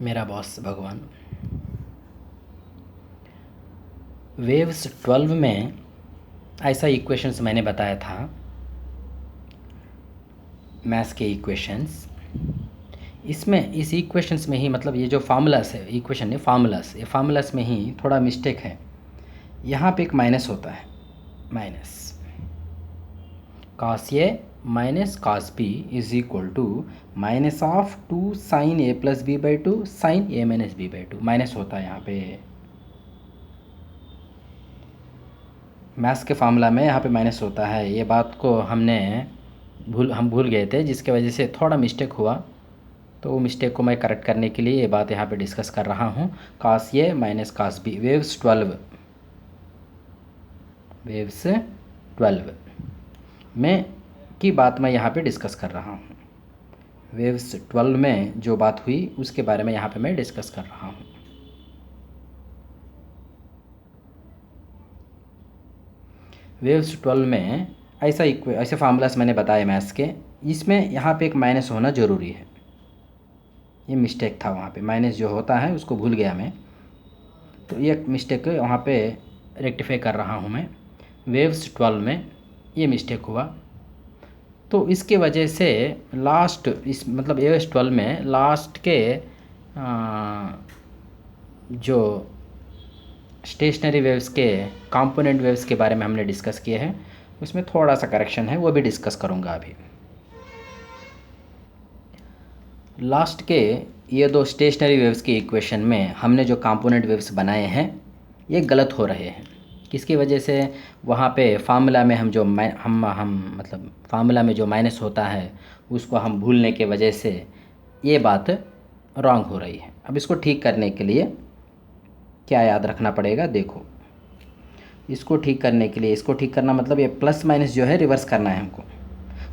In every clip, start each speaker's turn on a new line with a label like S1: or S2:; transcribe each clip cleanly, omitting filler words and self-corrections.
S1: मेरा बॉस भगवान। वेव्स 12 में ऐसा इक्वेशंस मैंने बताया था, मैथ्स के इक्वेशंस। इसमें इस इक्वेशंस में ही मतलब ये जो फार्मूलास है, इक्वेशन नहीं फार्मूलास, ये फार्मूलास में ही थोड़ा मिस्टेक है। यहाँ पे एक माइनस होता है, minus cos A minus cos B is equal to minus of 2 sine A plus B by 2 sine A minus B by 2 minus होता है यहाँ पे। मैथ्स के फार्मूला में यहाँ पे माइनस होता है। ये बात को हम भूल गए थे, जिसके वजह से थोड़ा मिस्टेक हुआ। तो वो मिस्टेक को मैं करेक्ट करने के लिए ये बात यहाँ पे डिस्कस कर रहा हूँ। कास ए माइनस कास बी, वेव्स 12 में की बात मैं यहाँ पे डिस्कस कर रहा हूँ। वेव्स 12 में जो बात हुई उसके बारे में यहाँ पे मैं डिस्कस कर रहा हूँ। वेव्स 12 में ऐसे फार्मूलास मैंने बताए मैथ्स के, इसमें यहाँ पे एक माइनस होना ज़रूरी है। ये मिस्टेक था, वहाँ पे माइनस जो होता है उसको भूल गया मैं, तो ये मिस्टेक वहाँ पे रेक्टिफाई कर रहा हूँ मैं। वेव्स 12 में ये मिस्टेक हुआ, तो इसके वजह से लास्ट इस मतलब वेव्स 12 में लास्ट के जो स्टेशनरी वेव्स के कंपोनेंट वेव्स के बारे में हमने डिस्कस किए हैं, उसमें थोड़ा सा करेक्शन है, वो भी डिस्कस करूँगा अभी। लास्ट के ये दो स्टेशनरी वेव्स के इक्वेशन में हमने जो कंपोनेंट वेव्स बनाए हैं ये गलत हो रहे हैं। किसकी वजह से? वहाँ पे फार्मूला में हम मतलब फार्मूला में जो माइनस होता है उसको हम भूलने के वजह से ये बात रॉन्ग हो रही है। अब इसको ठीक करने के लिए क्या याद रखना पड़ेगा? देखो, इसको ठीक करने के लिए, इसको ठीक करना मतलब ये प्लस माइनस जो है रिवर्स करना है हमको।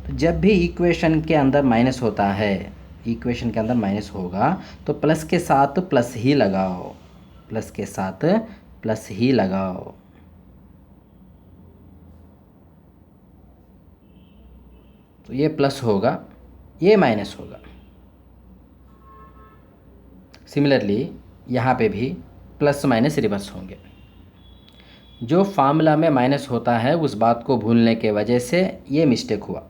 S1: तो जब भी इक्वेशन के अंदर माइनस होता है, इक्वेशन के अंदर माइनस होगा तो प्लस के साथ प्लस ही लगाओ, प्लस के साथ प्लस ही लगाओ। तो ये प्लस होगा, ये माइनस होगा। सिमिलरली यहाँ पे भी प्लस माइनस रिवर्स होंगे। जो फार्मूला में माइनस होता है उस बात को भूलने के वजह से ये मिस्टेक हुआ।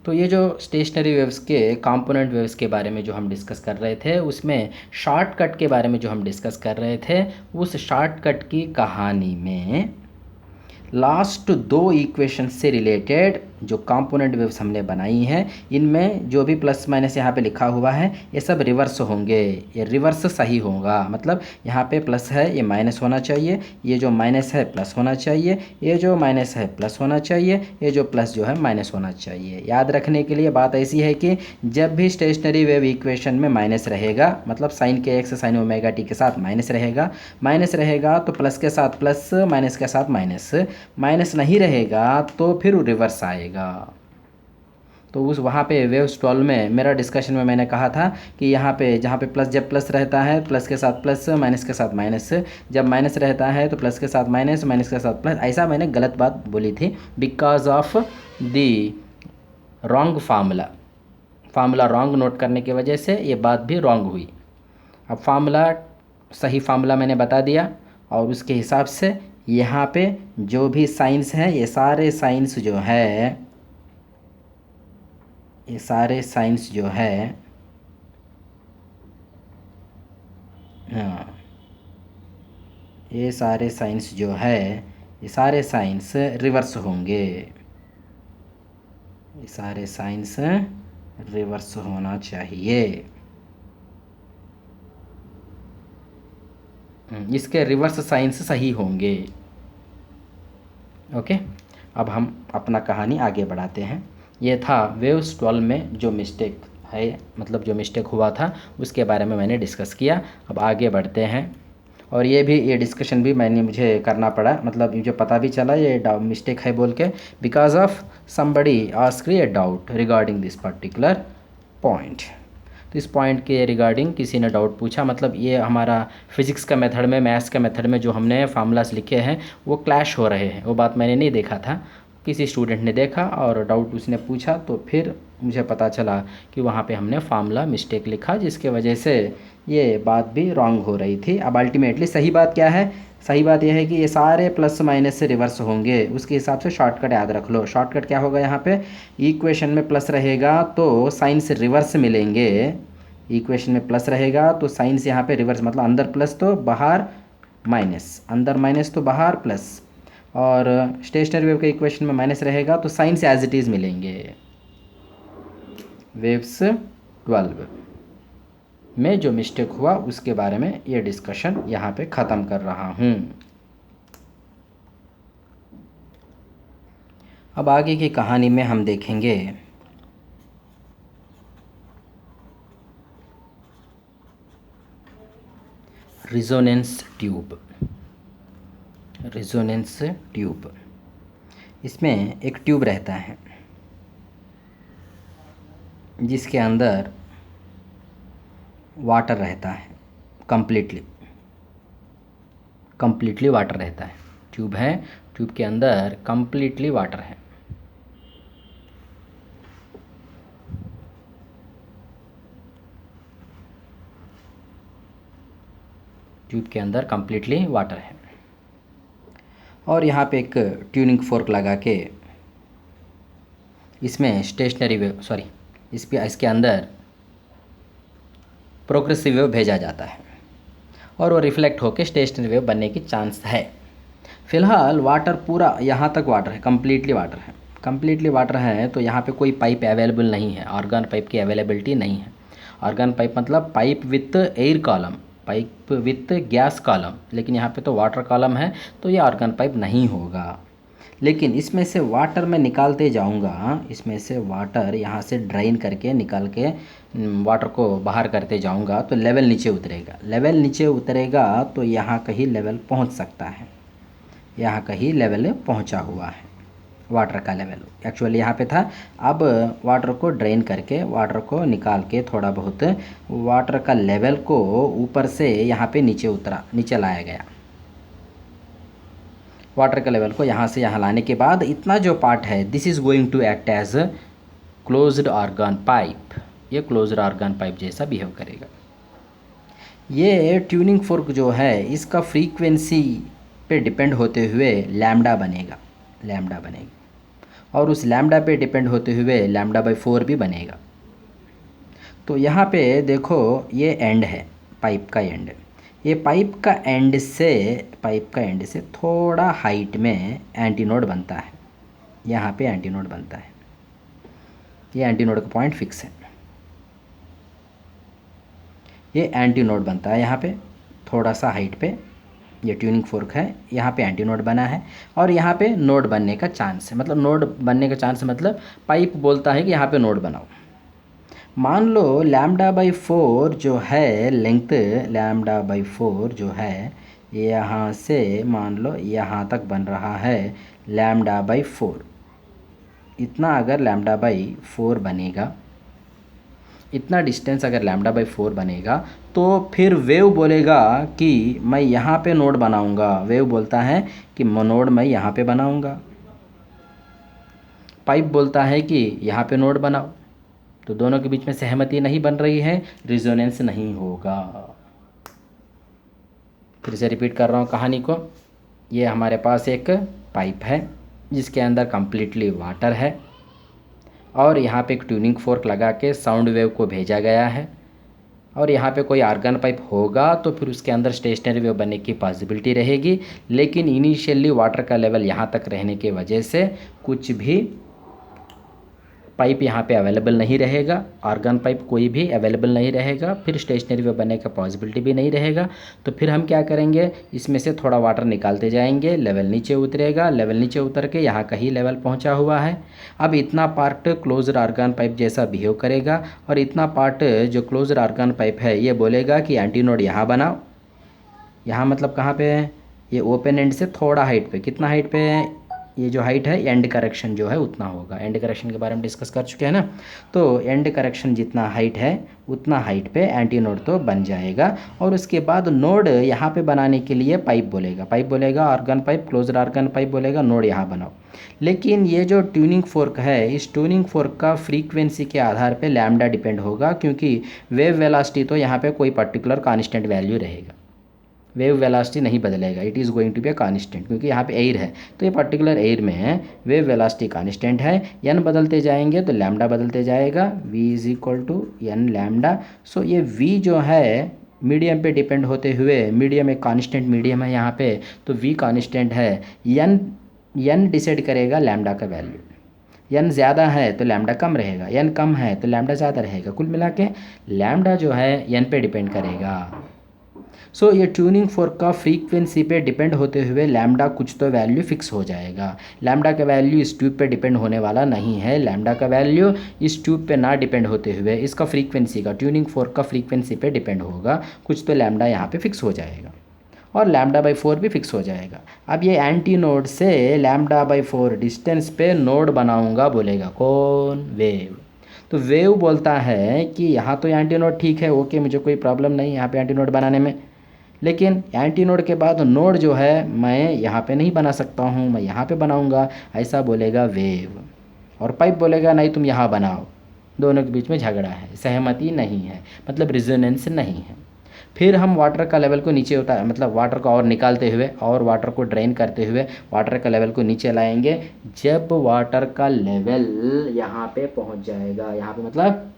S1: तो ये जो स्टेशनरी वेव्स के कंपोनेंट वेव्स के बारे में जो हम डिस्कस कर रहे थे, उसमें शॉर्टकट के बारे में जो हम डिस्कस कर रहे थे, उस शॉर्टकट की कहानी में लास्ट दो इक्वेशन से रिलेटेड जो कंपोनेंट वेव्स हमने बनाई हैं, इनमें जो भी प्लस माइनस यहाँ पे लिखा हुआ है ये सब रिवर्स होंगे। ये रिवर्स सही होगा, मतलब यहाँ पे प्लस है ये माइनस होना चाहिए, ये जो माइनस है प्लस होना चाहिए, ये जो माइनस है प्लस होना चाहिए, ये जो प्लस जो है माइनस होना चाहिए। याद रखने के लिए बात ऐसी है कि जब भी स्टेशनरी वेव इक्वेशन में माइनस रहेगा, मतलब साइन के एक्स साइन ओमेगा टी के साथ माइनस रहेगा तो प्लस के साथ प्लस, माइनस के साथ माइनस, माइनस नहीं रहेगा तो फिर रिवर्स आएगा। तो उस वहाँ पे वेव्स 12 में मेरा डिस्कशन में मैंने कहा था कि यहाँ पे जहाँ पे प्लस, जब प्लस रहता है प्लस के साथ प्लस, माइनस के साथ माइनस, जब माइनस रहता है तो प्लस के साथ माइनस, माइनस के साथ प्लस, ऐसा मैंने गलत बात बोली थी because of the wrong formula wrong note करने की वजह से ये बात भी रॉन्ग हुई। अब सही फार्मूला मैंने बता दिया और उसके हिसाब से यहाँ पे जो भी साइंस है ये सारे साइंस जो है, ये सारे साइंस जो है, हाँ, ये सारे साइंस जो है, ये सारे साइंस रिवर्स होंगे। ये सारे साइंस रिवर्स होना चाहिए। इसके रिवर्स साइंस सही होंगे। ओके, अब हम अपना कहानी आगे बढ़ाते हैं। ये था वेव्स 12 में जो मिस्टेक है, मतलब जो मिस्टेक हुआ था उसके बारे में मैंने डिस्कस किया। अब आगे बढ़ते हैं, और ये डिस्कशन भी मुझे करना पड़ा, मतलब मुझे पता भी चला ये मिस्टेक है बोल के, because of somebody asked a doubt regarding this particular point. तो इस पॉइंट के रिगार्डिंग किसी ने डाउट पूछा, मतलब ये हमारा फिज़िक्स का मेथड में, मैथ्स का मेथड में जो हमने फार्मूलास लिखे हैं वो क्लैश हो रहे हैं, वो बात मैंने नहीं देखा था। किसी स्टूडेंट ने देखा और डाउट उसने पूछा, तो फिर मुझे पता चला कि वहाँ पे हमने फार्मूला मिस्टेक लिखा, जिसके वजह से ये बात भी रॉन्ग हो रही थी। अब अल्टीमेटली सही बात क्या है? सही बात यह है कि ये सारे प्लस माइनस से रिवर्स होंगे, उसके हिसाब से शॉर्टकट याद रख लो। शॉर्टकट क्या होगा? यहाँ पे इक्वेशन में प्लस रहेगा तो साइन से रिवर्स मिलेंगे। इक्वेशन में प्लस रहेगा तो साइन से यहाँ पे रिवर्स, मतलब अंदर प्लस तो बाहर माइनस, अंदर माइनस तो बाहर प्लस। और स्टेशनरी वेव के इक्वेशन में माइनस रहेगा तो साइन से एज इट इज़ मिलेंगे। वेव्स 12 में जो मिस्टेक हुआ उसके बारे में ये डिस्कशन यहाँ पे ख़त्म कर रहा हूँ। अब आगे की कहानी में हम देखेंगे रिजोनेंस ट्यूब। रिजोनेंस ट्यूब, इसमें एक ट्यूब रहता है जिसके अंदर वाटर रहता है, कंप्लीटली वाटर रहता है। ट्यूब है, ट्यूब के अंदर कंप्लीटली वाटर है। ट्यूब के अंदर कंप्लीटली वाटर है और यहाँ पे एक ट्यूनिंग फोर्क लगा के इसमें स्टेशनरी वेव, सॉरी, इसके अंदर प्रोग्रेसिव वेव भेजा जाता है और वो रिफ्लेक्ट होकर स्टेशनरी वेव बनने की चांस है। फ़िलहाल वाटर पूरा यहाँ तक वाटर है, कंप्लीटली वाटर है तो यहाँ पे कोई पाइप अवेलेबल नहीं है, ऑर्गन पाइप की अवेलेबिलिटी नहीं है। ऑर्गन पाइप मतलब pipe with air column, pipe with gas column, लेकिन यहाँ पे तो वाटर कॉलम है तो ये ऑर्गन पाइप नहीं होगा। लेकिन इसमें से वाटर मैं निकालते जाऊँगा, इसमें से वाटर यहाँ से ड्राइन करके निकाल के वाटर को बाहर करते जाऊँगा तो लेवल नीचे उतरेगा तो यहाँ कहीं लेवल पहुँच सकता है, यहाँ कहीं लेवल पहुँचा हुआ है वाटर का लेवल। एक्चुअली यहाँ पे था, अब वाटर को ड्रेन करके, वाटर को निकाल के थोड़ा बहुत वाटर का लेवल को ऊपर से यहाँ पे नीचे लाया गया। वाटर का लेवल को यहाँ से यहाँ लाने के बाद इतना जो पार्ट है, this is going to act as closed organ pipe. ये क्लोज्ड ऑर्गन पाइप जैसा बिहेव करेगा। ये ट्यूनिंग फोर्क जो है इसका फ्रीक्वेंसी पे डिपेंड होते हुए लैम्डा बनेगा और उस लैम्डा पे डिपेंड होते हुए λ/4 भी बनेगा। तो यहाँ पे देखो ये एंड है, पाइप का एंड। ये पाइप का एंड से थोड़ा हाइट में एंटीनोड बनता है, यहाँ पे एंटीनोड बनता है। ये एंटीनोड का पॉइंट फिक्स है, ये एंटीनोड बनता है यहाँ पे थोड़ा सा हाइट पे। ये ट्यूनिंग फोर्क है, यहाँ पे एंटीनोड बना है और यहाँ पे नोड बनने का चांस है। मतलब नोड बनने का चांस मतलब पाइप बोलता है कि यहाँ पे नोड बनाओ। मान लो λ/4 जो है लेंथ, λ/4 जो है यहाँ से मान लो यहाँ तक बन रहा है λ/4। इतना अगर λ/4 बनेगा, इतना डिस्टेंस अगर λ/4 बनेगा तो फिर वेव बोलेगा कि मैं यहाँ पे नोड बनाऊँगा। वेव बोलता है कि नोड मैं यहाँ पे बनाऊँगा, पाइप बोलता है कि यहाँ पे नोड बनाओ। तो दोनों के बीच में सहमति नहीं बन रही है, रिजोनेंस नहीं होगा। फिर से रिपीट कर रहा हूँ कहानी को। ये हमारे पास एक पाइप है जिसके अंदर कंप्लीटली वाटर है और यहाँ पे एक ट्यूनिंग फोर्क लगा के साउंड वेव को भेजा गया है और यहाँ पे कोई ऑर्गन पाइप होगा तो फिर उसके अंदर स्टेशनरी वेव बनने की पॉसिबिलिटी रहेगी। लेकिन इनिशियली वाटर का लेवल यहाँ तक रहने की वजह से कुछ भी पाइप यहाँ पे अवेलेबल नहीं रहेगा, ऑर्गन पाइप कोई भी अवेलेबल नहीं रहेगा, फिर स्टेशनरी वेव बनने का पॉसिबिलिटी भी नहीं रहेगा। तो फिर हम क्या करेंगे, इसमें से थोड़ा वाटर निकालते जाएंगे, लेवल नीचे उतरेगा, लेवल नीचे उतर के यहाँ कहीं लेवल पहुँचा हुआ है। अब इतना पार्ट क्लोज्ड ऑर्गन पाइप जैसा बिहेव करेगा और इतना पार्ट जो क्लोज्ड ऑर्गन पाइप है ये बोलेगा कि एंटीनोड यहाँ बनाओ। यहाँ मतलब कहाँ पे है, ये ओपन एंड से थोड़ा हाइट पे, कितना हाइट पे है, ये जो हाइट है एंड करेक्शन जो है उतना होगा। एंड करेक्शन के बारे में डिस्कस कर चुके हैं ना। तो एंड करेक्शन जितना हाइट है उतना हाइट पे एंटी नोड तो बन जाएगा। और उसके बाद नोड यहाँ पे बनाने के लिए पाइप बोलेगा organ pipe, closed organ pipe बोलेगा, नोड यहाँ बनाओ। लेकिन ये जो ट्यूनिंग फोर्क है, इस ट्यूनिंग फोर्क का फ्रीक्वेंसी के आधार पे लैम्डा डिपेंड होगा, क्योंकि वेव वेलोसिटी तो यहाँ पे कोई पर्टिकुलर कांस्टेंट वैल्यू रहेगा। वेव वेलोसिटी नहीं बदलेगा, it is going to be a constant, क्योंकि यहाँ पे एयर है तो ये पर्टिकुलर एयर में वेव वेलोसिटी कांस्टेंट है। एन बदलते जाएंगे तो लैम्डा बदलते जाएगा, v is equal to N lambda. So ये v जो है मीडियम पे डिपेंड होते हुए, मीडियम एक कांस्टेंट मीडियम है यहाँ पे, तो v कांस्टेंट है। n डिसाइड करेगा लैम्डा का वैल्यू। n ज़्यादा है तो लैम्डा कम रहेगा, n कम है तो लैम्डा ज़्यादा रहेगा। कुल मिला के लैम्डा जो है n पे डिपेंड करेगा। सो ये ट्यूनिंग फोर्क का फ्रीक्वेंसी पे डिपेंड होते हुए लैम्डा कुछ तो वैल्यू फिक्स हो जाएगा। लैम्डा का वैल्यू इस ट्यूब पे डिपेंड होने वाला नहीं है। लैम्डा का वैल्यू इस ट्यूब पे ना डिपेंड होते हुए इसका फ्रीक्वेंसी का, ट्यूनिंग फोर्क का फ्रीक्वेंसी पे डिपेंड होगा। कुछ तो लैम्डा यहाँ पे फिक्स हो जाएगा और λ/4 भी फिक्स हो जाएगा। अब ये एंटी नोड से λ/4 डिस्टेंस पे नोड बनाऊंगा बोलेगा कौन? वेव। तो वेव बोलता है कि यहाँ तो एंटी नोड ठीक है, ओके, मुझे कोई प्रॉब्लम नहीं यहाँ पे एंटी नोड बनाने में, लेकिन एंटी नोड के बाद नोड जो है मैं यहाँ पे नहीं बना सकता हूँ, मैं यहाँ पे बनाऊँगा, ऐसा बोलेगा वेव। और पाइप बोलेगा नहीं तुम यहाँ बनाओ। दोनों के बीच में झगड़ा है, सहमति नहीं है, मतलब रिजोनेंस नहीं है। फिर हम वाटर का लेवल को नीचे उतार, मतलब वाटर को और निकालते हुए और वाटर को ड्रेन करते हुए वाटर का लेवल को नीचे लाएंगे। जब वाटर का लेवल यहाँ पे पहुँच जाएगा, यहाँ पे मतलब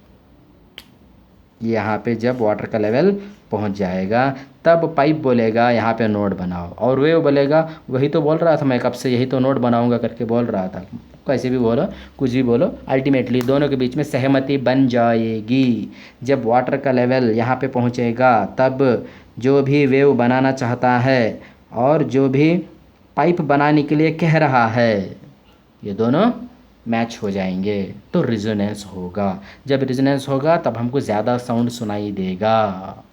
S1: यहाँ पे जब वाटर का लेवल पहुँच जाएगा तब पाइप बोलेगा यहाँ पे नोड बनाओ, और वेव बोलेगा वही तो बोल रहा था मैं कब से, यही तो नोड बनाऊंगा करके बोल रहा था। कैसे भी बोलो, कुछ भी बोलो, अल्टीमेटली दोनों के बीच में सहमति बन जाएगी। जब वाटर का लेवल यहाँ पे पहुँचेगा तब जो भी वेव बनाना चाहता है और जो भी पाइप बनाने के लिए कह रहा है, ये दोनों मैच हो जाएंगे तो रिजोनेंस होगा। जब रिजोनेंस होगा तब हमको ज़्यादा साउंड सुनाई देगा।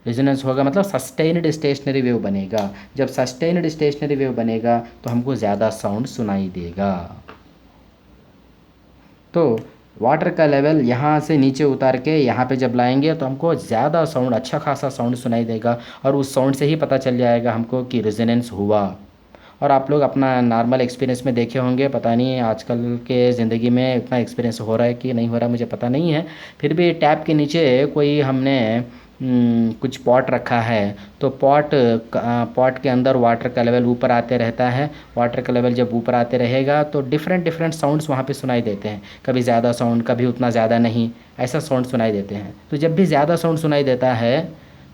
S1: रिजोनेंस होगा मतलब सस्टेन्ड स्टेशनरी वेव बनेगा। जब सस्टेन्ड स्टेशनरी वेव बनेगा तो हमको ज़्यादा साउंड सुनाई देगा। तो वाटर का लेवल यहाँ से नीचे उतार के यहाँ पे जब लाएंगे तो हमको ज़्यादा साउंड, अच्छा खासा साउंड सुनाई देगा, और उस साउंड से ही पता चल जाएगा हमको कि रिजोनेंस हुआ। और आप लोग अपना नॉर्मल एक्सपीरियंस में देखे होंगे, पता नहीं आजकल के ज़िंदगी में इतना एक्सपीरियंस हो रहा है कि नहीं हो रहा, मुझे पता नहीं है। फिर भी टैप के नीचे कोई हमने कुछ पॉट रखा है तो पॉट के अंदर वाटर का लेवल ऊपर आते रहता है। वाटर का लेवल जब ऊपर आते रहेगा तो डिफरेंट साउंड्स वहाँ पे सुनाई देते हैं, कभी ज़्यादा साउंड, कभी उतना ज़्यादा नहीं, ऐसा साउंड सुनाई देते हैं। तो जब भी ज़्यादा साउंड सुनाई देता है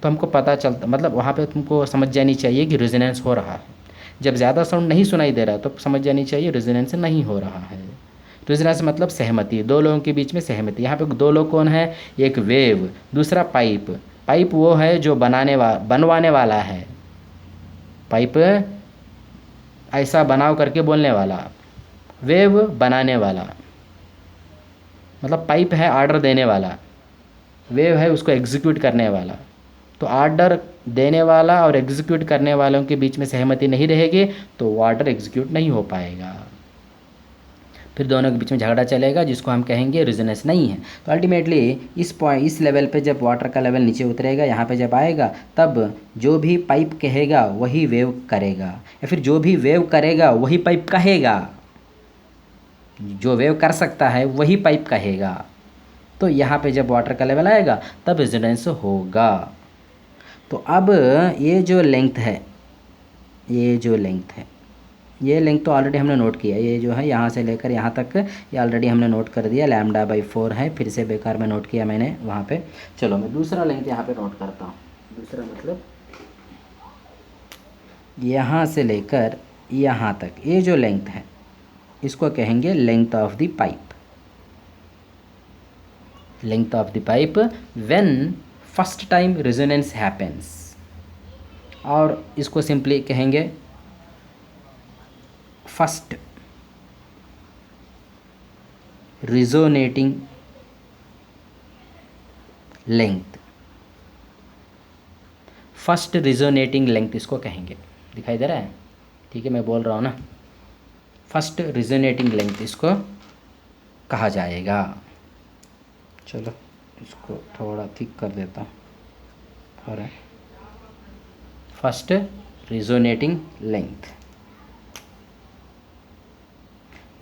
S1: तो हमको पता चलता, मतलब वहाँ पे तुमको समझ जानी चाहिए कि रिजोनेंस हो रहा है। जब ज़्यादा साउंड नहीं सुनाई दे रहा तो समझ जानी चाहिए रिजोनेंस नहीं हो रहा है। रिजोनेंस मतलब सहमति, दो लोगों के बीच में सहमति। यहाँ पे दो लोग कौन है? एक वेव, दूसरा पाइप। पाइप वो है जो बनवाने वाला है, पाइप ऐसा बनाव करके बोलने वाला, वेव बनाने वाला। मतलब पाइप है आर्डर देने वाला, वेव है उसको एग्जीक्यूट करने वाला। तो आर्डर देने वाला और एग्जीक्यूट करने वालों के बीच में सहमति नहीं रहेगी तो वो आर्डर एग्जीक्यूट नहीं हो पाएगा, फिर दोनों के बीच में झगड़ा चलेगा, जिसको हम कहेंगे रिजोनेंस नहीं है। तो अल्टीमेटली इस लेवल पे जब वाटर का लेवल नीचे उतरेगा, यहाँ पे जब आएगा, तब जो भी पाइप कहेगा वही वेव करेगा, या फिर जो भी वेव करेगा वही पाइप कहेगा। जो वेव कर सकता है वही पाइप कहेगा। तो यहाँ पे जब वाटर का लेवल आएगा तब रिजोनेंस होगा। तो अब ये जो लेंथ है, ये लेंथ तो ऑलरेडी हमने नोट किया। ये जो है यहाँ से लेकर यहाँ तक, ये ऑलरेडी हमने नोट कर दिया, λ/4 है। फिर से बेकार में नोट किया मैंने वहाँ पे। चलो मैं दूसरा लेंथ यहाँ पे नोट करता हूँ। दूसरा मतलब यहाँ से लेकर यहाँ तक, ये जो लेंथ है इसको कहेंगे length of the pipe. Length of the pipe when first time resonance happens, और इसको सिंपली कहेंगे first resonating length. First resonating length इसको कहेंगे। दिखाई दे रहा है? ठीक है, मैं बोल रहा हूँ ना। फर्स्ट रिजोनेटिंग लेंथ इसको कहा जाएगा। चलो इसको थोड़ा थिक कर देता हूँ। और फर्स्ट रिजोनेटिंग लेंथ,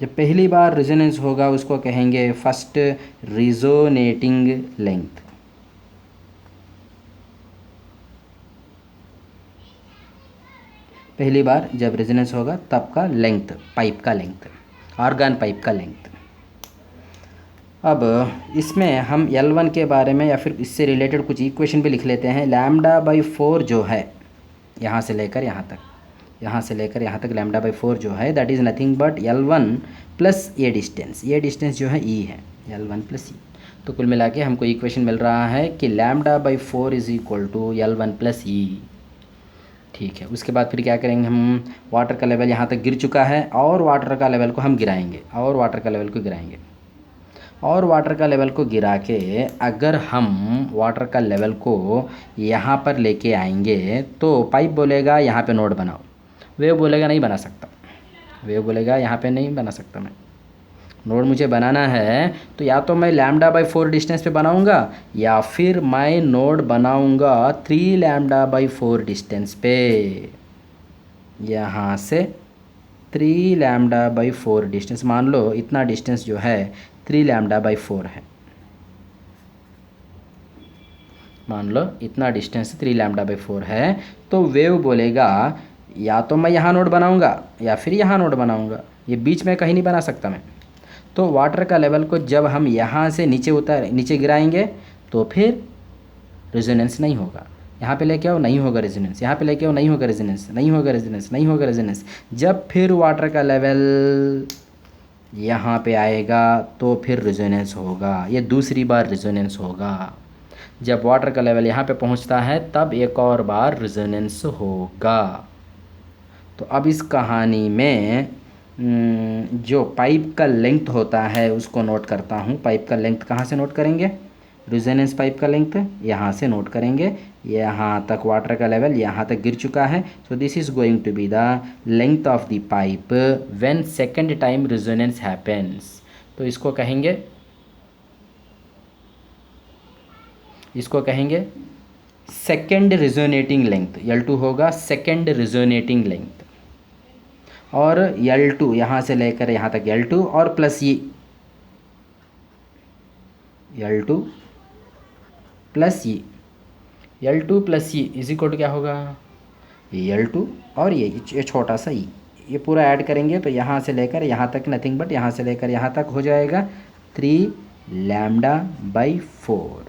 S1: जब पहली बार रेजोनेंस होगा उसको कहेंगे फर्स्ट रिजोनेटिंग लेंथ। पहली बार जब रेजोनेंस होगा तब का लेंथ, पाइप का लेंथ, ऑर्गन पाइप का लेंथ। अब इसमें हम L1 के बारे में या फिर इससे रिलेटेड कुछ इक्वेशन भी लिख लेते हैं। λ/4 जो है यहाँ से लेकर यहाँ तक, यहाँ से लेकर यहाँ तक λ/4 जो है that is nothing but L1 plus ये डिस्टेंस, ये डिस्टेंस जो है E है, L1 प्लस E। तो कुल मिला के हमको इक्वेशन मिल रहा है कि λ/4 is equal to L1 plus E। ठीक है, उसके बाद फिर क्या करेंगे हम, वाटर का लेवल यहाँ तक गिर चुका है और वाटर का लेवल को हम गिराएंगे, और वाटर का लेवल को गिराएंगे, और वाटर का लेवल को गिरा के अगर हम वाटर का लेवल को यहाँ पर लेके आएंगे तो पाइप बोलेगा यहाँ पे नोड बनाओ, वेव बोलेगा नहीं बना सकता, वेव बोलेगा यहाँ पे नहीं बना सकता, मैं नोड मुझे बनाना है तो या तो मैं λ/4 डिस्टेंस पे बनाऊंगा या फिर मैं नोड बनाऊंगा 3 λ/4 डिस्टेंस पे। यहाँ से 3 λ/4 डिस्टेंस, मान लो इतना डिस्टेंस जो है 3 λ/4 है, मान लो इतना डिस्टेंस 3 λ/4 है, तो वेव बोलेगा या तो मैं यहाँ नोड बनाऊंगा या फिर यहाँ नोड बनाऊंगा, ये बीच में कहीं नहीं बना सकता मैं। तो वाटर का लेवल को जब हम यहाँ से नीचे गिराएंगे तो फिर रेजोनेंस नहीं होगा, यहाँ पे लेके आओ नहीं होगा रेजोनेंस, यहाँ पे लेके आओ नहीं होगा रेजोनेंस, नहीं होगा रेजोनेंस, नहीं होगा रेजोनेंस। जब फिर वाटर का लेवल यहाँ पे आएगा तो फिर रेजोनेंस होगा, ये दूसरी बार रेजोनेंस होगा। जब वाटर का लेवल यहाँ पे पहुँचता है तब एक और बार रेजोनेंस होगा। तो अब इस कहानी में जो पाइप का लेंथ होता है उसको नोट करता हूँ। पाइप का लेंथ कहाँ से नोट करेंगे, रेजोनेंस पाइप का लेंथ यहाँ से नोट करेंगे, यहाँ तक वाटर का लेवल यहाँ तक गिर चुका है। So this is going to be the length of the pipe when second time resonance happens. तो इसको कहेंगे सेकेंड रेजोनेटिंग लेंथ, L2 होगा सेकेंड रेजोनेटिंग लेंथ, और L2 यहाँ से लेकर यहाँ तक L2 और प्लस ये L2 प्लस ये इज इक्वल टू क्या होगा, ये L2 और ये छोटा सा ये पूरा ऐड करेंगे तो यहाँ से लेकर यहाँ तक नथिंग बट यहाँ से लेकर यहाँ तक हो जाएगा 3 λ/4।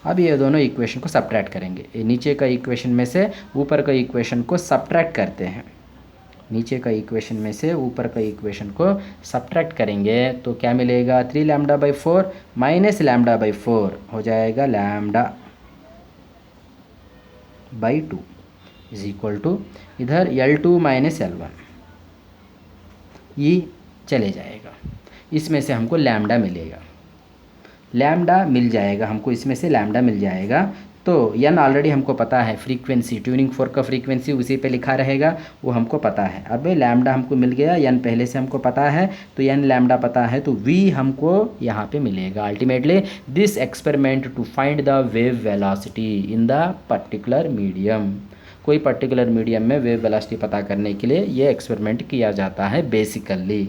S1: अब ये दोनों इक्वेशन को सब्ट्रैक्ट करेंगे, ये नीचे का इक्वेशन में से ऊपर का इक्वेशन को सब्ट्रैक्ट करते हैं, नीचे का इक्वेशन में से ऊपर का इक्वेशन को सब्ट्रैक्ट करेंगे तो क्या मिलेगा, 3 λ/4 माइनस λ/4 हो जाएगा λ/2 इज इक्वल टू इधर L2 माइनस L1, ये चले जाएगा, इसमें से हमको लैम्डा मिलेगा, लैम्डा मिल जाएगा हमको, इसमें से लैम्डा मिल जाएगा। तो n ऑलरेडी हमको पता है, फ्रीक्वेंसी ट्यूनिंग फोर्क का फ्रीक्वेंसी उसी पे लिखा रहेगा, वो हमको पता है। अब लैम्डा हमको मिल गया, n पहले से हमको पता है तो n लैम्डा पता है तो v हमको यहाँ पे मिलेगा। Ultimately this experiment to find the wave velocity in the particular medium, कोई पर्टिकुलर मीडियम में वेव वेलोसिटी पता करने के लिए ये एक्सपेरिमेंट किया जाता है बेसिकली।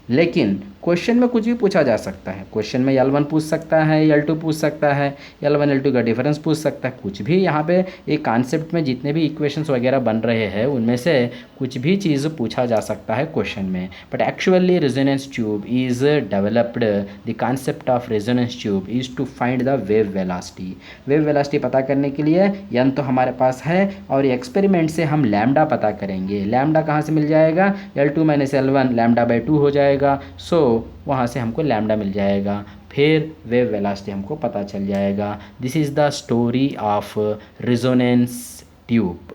S1: लेकिन क्वेश्चन में कुछ भी पूछा जा सकता है, क्वेश्चन में L1 पूछ सकता है, L2 पूछ सकता है, L1 L2 का डिफरेंस पूछ सकता है, कुछ भी यहाँ पे एक कॉन्सेप्ट में जितने भी इक्वेशंस वगैरह बन रहे हैं उनमें से कुछ भी चीज़ पूछा जा सकता है क्वेश्चन में। But actually resonance tube is developed, the concept of resonance tube is to find the wave velocity. Wave velocity पता करने के लिए n तो हमारे पास है और एक्सपेरिमेंट से हम लैम्डा पता करेंगे। लैम्डा कहाँ से मिल जाएगा, L2 माइनस L1 λ/2 हो जाएगा, सो वहाँ से हमको लैम्डा मिल जाएगा, फिर वेव वेलोसिटी हमको पता चल जाएगा। This is the story of resonance tube.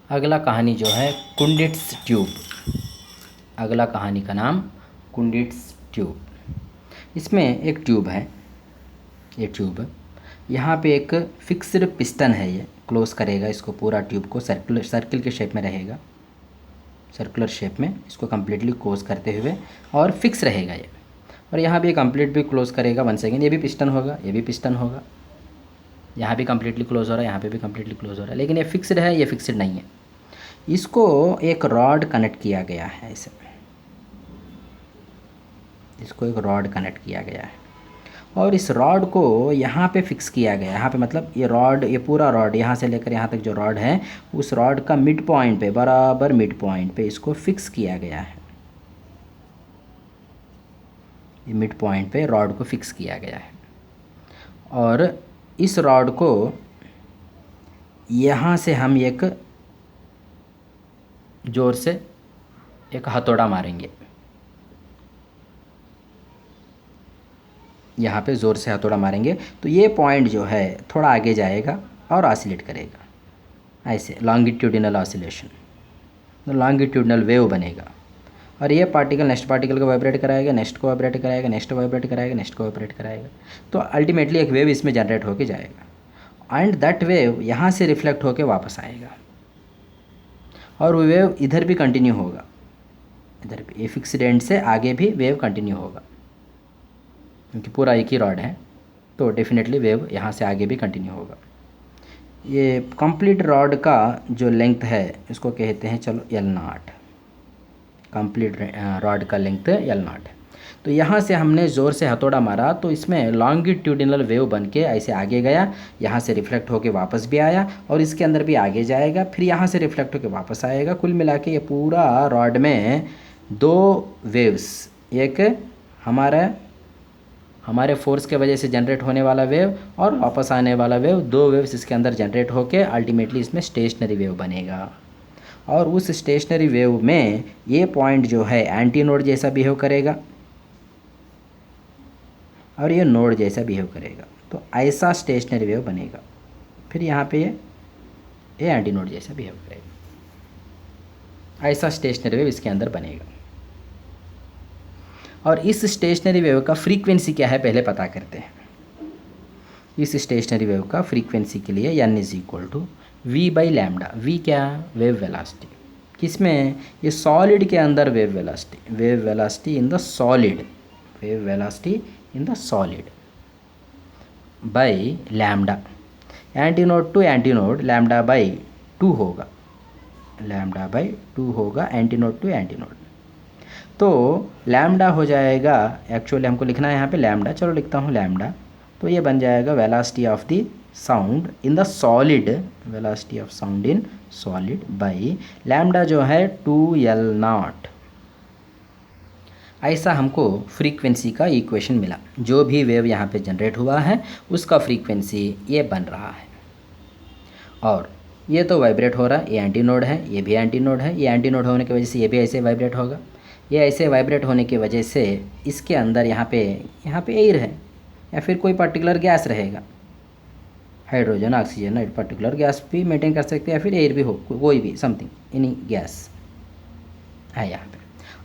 S1: अगला कहानी जो है कुंडिट्स ट्यूब, अगला कहानी का नाम कुंडिट्स ट्यूब। इसमें एक ट्यूब है, ये ट्यूब यहाँ पे एक फिक्स्ड पिस्टन है, ये क्लोज करेगा इसको, पूरा ट्यूब को सर्किल के शेप में रहेगा। सर्कुलर शेप में इसको कम्प्लीटली क्लोज करते हुए, और फिक्स रहेगा ये। और यहाँ भी कंप्लीट भी क्लोज करेगा। 1 सेकेंड, ये भी पिस्टन होगा, ये भी पिस्टन होगा, यहाँ भी कम्प्लीटली क्लोज हो रहा है, यहाँ पे भी कम्प्लीटली क्लोज हो रहा है, लेकिन ये फिक्स्ड है, ये फिक्स्ड नहीं है। इसको एक रॉड कनेक्ट किया गया है ऐसे, इसको एक रॉड कनेक्ट किया गया है, और इस रॉड को यहाँ पे फिक्स किया गया है। यहाँ पे मतलब ये रॉड, ये पूरा रॉड यहाँ से लेकर यहाँ तक जो रॉड है, उस रॉड का मिड पॉइंट पे, बराबर मिड पॉइंट पे इसको फिक्स किया गया है। ये मिड पॉइंट पे रॉड को फिक्स किया गया है, और इस रॉड को यहाँ से हम एक ज़ोर से एक हथौड़ा मारेंगे, यहाँ पे ज़ोर से हथौड़ा मारेंगे तो ये पॉइंट जो है थोड़ा आगे जाएगा और ऑसिलेट करेगा, ऐसे लॉन्गिट्यूडिनल ऑसिलेशन, तो लॉन्गिट्यूडिनल वेव बनेगा। और ये पार्टिकल नेक्स्ट पार्टिकल को वाइब्रेट कराएगा, नेक्स्ट को वाइब्रेट कराएगा, नेक्स्ट को वाइब्रेट कराएगा, नेक्स्ट को वाइब्रेट कराएगा, तो अल्टीमेटली एक वेव इसमें जनरेट होके जाएगा, एंड दैट वेव यहाँ से रिफ्लेक्ट होके वापस आएगा, और वो वेव इधर भी कंटिन्यू होगा, इधर भी, ये फिक्स्ड एंड से आगे भी वेव कंटिन्यू होगा, क्योंकि पूरा एक ही रॉड है, तो डेफिनेटली वेव यहाँ से आगे भी कंटिन्यू होगा। ये कंप्लीट रॉड का जो लेंथ है इसको कहते हैं, चलो L0, कंप्लीट रॉड का लेंथ L0 है। तो यहाँ से हमने ज़ोर से हथौड़ा मारा तो इसमें लॉन्गिट्यूडिनल वेव बन के ऐसे आगे गया, यहाँ से रिफ्लेक्ट होके वापस भी आया, और इसके अंदर भी आगे जाएगा, फिर यहाँ से रिफ्लेक्ट होके वापस आएगा। कुल मिला के ये पूरा रॉड में 2 वेव्स, एक हमारे फोर्स के वजह से जनरेट होने वाला वेव और वापस आने वाला वेव, 2 वेव्स इसके अंदर जनरेट होके अल्टीमेटली इसमें स्टेशनरी वेव बनेगा। और उस स्टेशनरी वेव में ये पॉइंट जो है एंटी नोड जैसा बिहेव करेगा, और ये नोड जैसा बिहेव करेगा, तो ऐसा स्टेशनरी वेव बनेगा। फिर यहाँ पे ये एंटी नोड जैसा बिहेव करेगा, ऐसा स्टेशनरी वेव इसके अंदर बनेगा। और इस स्टेशनरी वेव का फ्रीक्वेंसी क्या है पहले पता करते हैं। इस स्टेशनरी वेव का फ्रीक्वेंसी के लिए n = v/λ। v क्या? Wave velocity. किसमें? ये सॉलिड के अंदर wave velocity in the solid, wave velocity in the solid by lambda. Antinode to antinode λ/2 होगा, λ/2 होगा एंटीनोड टू एंटीनोड। तो लैम्डा हो जाएगा, एक्चुअली हमको लिखना है यहाँ पे लैम्डा, चलो लिखता हूँ लैम्डा। तो ये बन जाएगा velocity of the sound in the solid, velocity of sound in solid by lambda जो है 2L0। ऐसा हमको फ्रीक्वेंसी का इक्वेशन मिला। जो भी वेव यहाँ पे जनरेट हुआ है उसका फ्रीक्वेंसी ये बन रहा है। और ये तो वाइब्रेट हो रहा है, ये एंटी नोड है, ये भी एंटी नोड है। ये एंटी नोड होने की वजह से ये भी ऐसे वाइब्रेट होगा। ये ऐसे वाइब्रेट होने की वजह से इसके अंदर यहाँ पे एयर है या फिर कोई पर्टिकुलर गैस रहेगा, हाइड्रोजन, ऑक्सीजन, एक पर्टिकुलर गैस भी मेंटेन कर सकते हैं, या फिर एयर भी हो, कोई भी समथिंग, एनी गैस है यहाँ पे।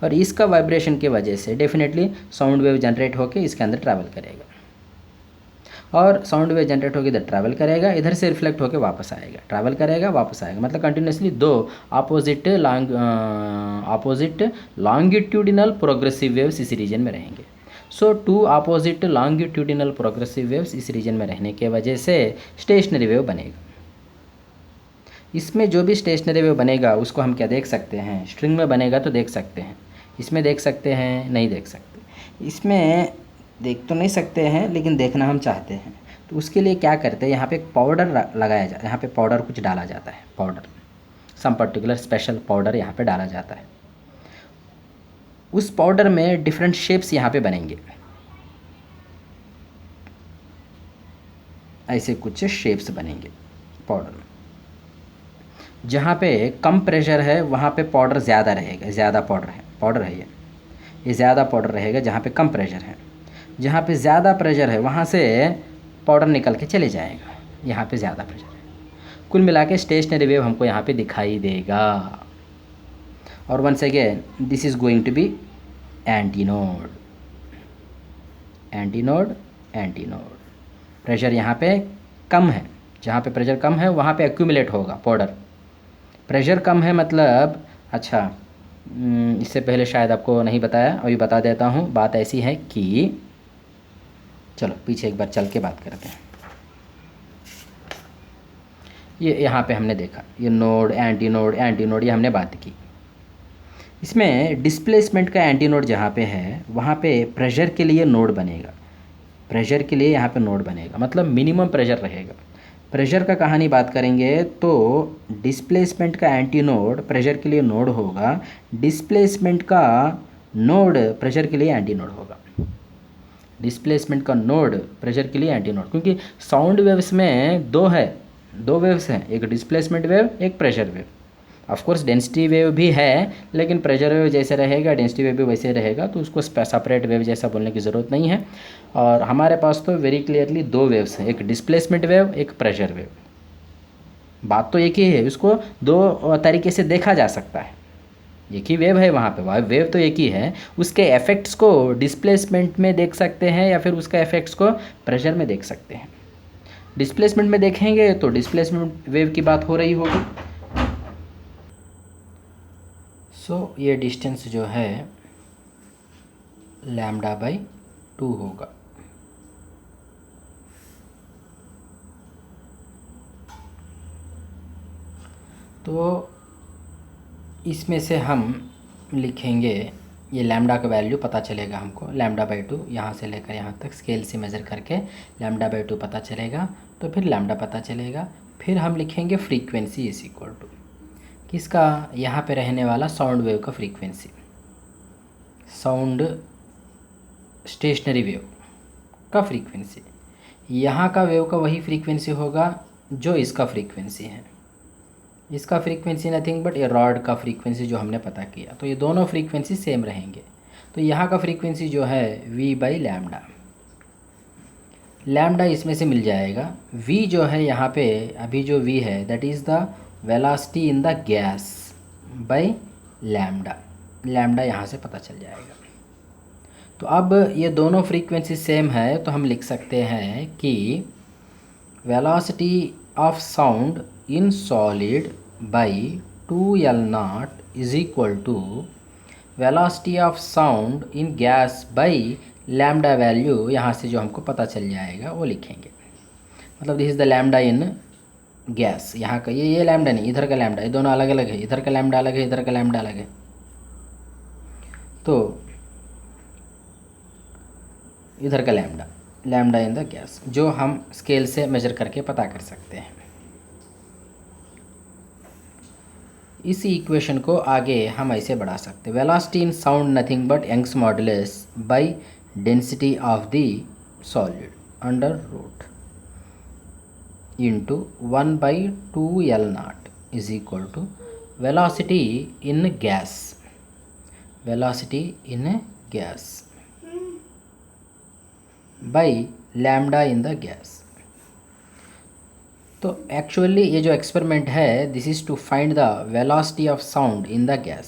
S1: और इसका वाइब्रेशन की वजह से डेफिनेटली साउंड वेव जनरेट होकर इसके अंदर ट्रैवल करेगा, और साउंड वेव जनरेट होकर इधर ट्रैवल करेगा, इधर से रिफ्लेक्ट होकर वापस आएगा, ट्रैवल करेगा वापस आएगा। मतलब continuously 2 opposite longitudinal progressive waves इस रीजन में रहेंगे। सो 2 अपोजिट लॉन्गिट्यूडिनल प्रोग्रेसिव वेव्स इस रीजन में रहने के वजह से स्टेशनरी वेव बनेगा। इसमें जो भी स्टेशनरी वेव बनेगा उसको हम क्या देख सकते हैं? स्ट्रिंग में बनेगा तो देख सकते हैं, इसमें देख सकते हैं, नहीं देख सकते। इसमें देख तो नहीं सकते हैं लेकिन देखना हम चाहते हैं, तो उसके लिए क्या करते हैं, यहाँ पे एक पाउडर लगाया जाता है, यहाँ पे पाउडर कुछ डाला जाता है, powder, some particular special powder यहाँ पे डाला जाता है। उस पाउडर में डिफरेंट शेप्स यहाँ पे बनेंगे, ऐसे कुछ शेप्स बनेंगे पाउडर में। जहाँ पे कम प्रेशर है वहाँ पे पाउडर ज़्यादा रहेगा, ज़्यादा पाउडर है ये ज़्यादा पाउडर रहेगा जहाँ पे कम प्रेशर है। जहाँ पे ज़्यादा प्रेशर है वहाँ से पाउडर निकल के चले जाएगा, यहाँ पे ज़्यादा प्रेशर है। कुल मिला के स्टेशनरी वेव हमको यहाँ पे दिखाई देगा। और once again this is going to be antinode, antinode, antinode. Pressure यहाँ पे कम है, जहाँ पे प्रेशर कम है वहाँ पे एक्यूमुलेट होगा पाउडर। प्रेशर कम है मतलब, अच्छा इससे पहले शायद आपको नहीं बताया, अभी बता देता हूँ। बात ऐसी है कि चलो पीछे एक बार चल के बात करते हैं। ये यहाँ पे हमने देखा, ये नोड एंटी नोड ये हमने बात की। इसमें डिस्प्लेसमेंट का एंटी नोड जहाँ पे है वहाँ पे प्रेशर के लिए नोड बनेगा, प्रेशर के लिए यहाँ पे नोड बनेगा, मतलब मिनिमम प्रेशर रहेगा। प्रेशर का कहानी बात करेंगे तो डिस्प्लेसमेंट का एंटी नोड प्रेशर के लिए नोड होगा, डिस्प्लेसमेंट का नोड प्रेशर के लिए एंटी नोड होगा। डिस्प्लेसमेंट का नोड प्रेशर के लिए एंटी नोड, क्योंकि साउंड वेव्स में दो वेव्स हैं, एक डिस्प्लेसमेंट वेव एक pressure wave. Of course density wave भी है, लेकिन प्रेशर वेव जैसे रहेगा डेंसिटी वेव भी वैसे रहेगा, तो उसको सेपरेट वेव जैसा बोलने की ज़रूरत नहीं है। और हमारे पास तो वेरी क्लियरली दो वेव्स हैं, एक डिस्प्लेसमेंट वेव एक प्रेशर वेव। बात तो एक ही है, उसको दो तरीके से देखा जा सकता है। एक ही वेव है वहाँ पे, वेव तो एक ही है, उसके इफेक्ट्स को डिस्प्लेसमेंट में देख सकते हैं या फिर उसका इफेक्ट्स को प्रेशर में देख सकते हैं। डिस्प्लेसमेंट में देखेंगे तो डिस्प्लेसमेंट वेव की बात हो रही होगी। सो ये डिस्टेंस जो है λ/2 होगा। तो इसमें से हम लिखेंगे, ये लैम्डा का वैल्यू पता चलेगा हमको, λ/2 यहाँ से लेकर यहाँ तक स्केल से मेज़र करके λ/2 पता चलेगा। तो फिर लैम्डा पता चलेगा, फिर हम लिखेंगे फ्रीक्वेंसी इज इक्वल टू किसका, यहाँ पे रहने वाला साउंड वेव का फ्रीक्वेंसी, साउंड स्टेशनरी वेव का फ्रीक्वेंसी। यहाँ का वेव का वही फ्रीक्वेंसी होगा जो इसका फ्रीक्वेंसी है। इसका फ्रीक्वेंसी नथिंग बट ये रॉड का फ्रीक्वेंसी जो हमने पता किया, तो ये दोनों फ्रीक्वेंसी सेम रहेंगे। तो यहाँ का फ्रीक्वेंसी जो है v/λ, लैम्डा इसमें से मिल जाएगा। v जो है यहाँ पे अभी जो v है that is the velocity in the gas by lambda, lambda यहाँ से पता चल जाएगा। तो अब ये दोनों फ्रीक्वेंसी सेम है, तो हम लिख सकते हैं कि velocity of sound in solid by 2L0 is equal to velocity of sound in gas by lambda value, यहाँ से जो हमको पता चल जाएगा वो लिखेंगे। मतलब this is the lambda in gas, यहाँ का ये लैम्डा नहीं, इधर का लैम्डा, ये दोनों अलग अलग है, इधर का लैम्डा अलग है, इधर का लैम्डा अलग है। तो इधर का लैम्डा इन द गैस जो हम स्केल से मेजर करके पता कर सकते हैं। इसी इक्वेशन को आगे हम ऐसे बढ़ा सकते हैं, velocity in sound nothing but Young's modulus by density of the solid under root into 1/2L0 is equal to velocity in gas, velocity in gas by lambda in the gas. तो actually ये जो experiment है this is to find the velocity of sound in the gas.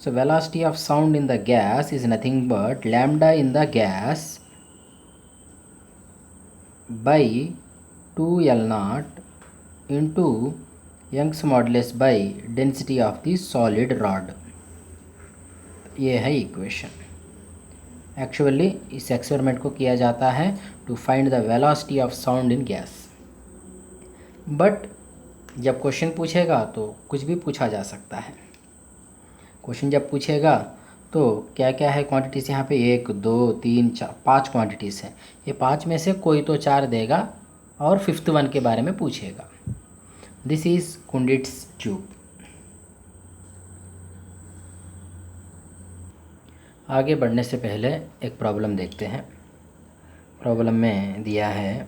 S1: So velocity of sound in the gas is nothing but lambda in the gas by 2L0 into Young's modulus by density of the solid rod. ये है equation. Actually इस experiment को किया जाता है to find the velocity of sound in gas. But जब question पूछेगा तो कुछ भी पूछा जा सकता है। क्वेश्चन जब पूछेगा तो क्या क्या है क्वांटिटीज़, यहाँ पे 1 2 3 4 5 क्वांटिटीज़ हैं, ये 5 में से कोई तो 4 देगा और 5th वन के बारे में पूछेगा। This is Kundt's tube. आगे बढ़ने से पहले एक प्रॉब्लम देखते हैं। प्रॉब्लम में दिया है,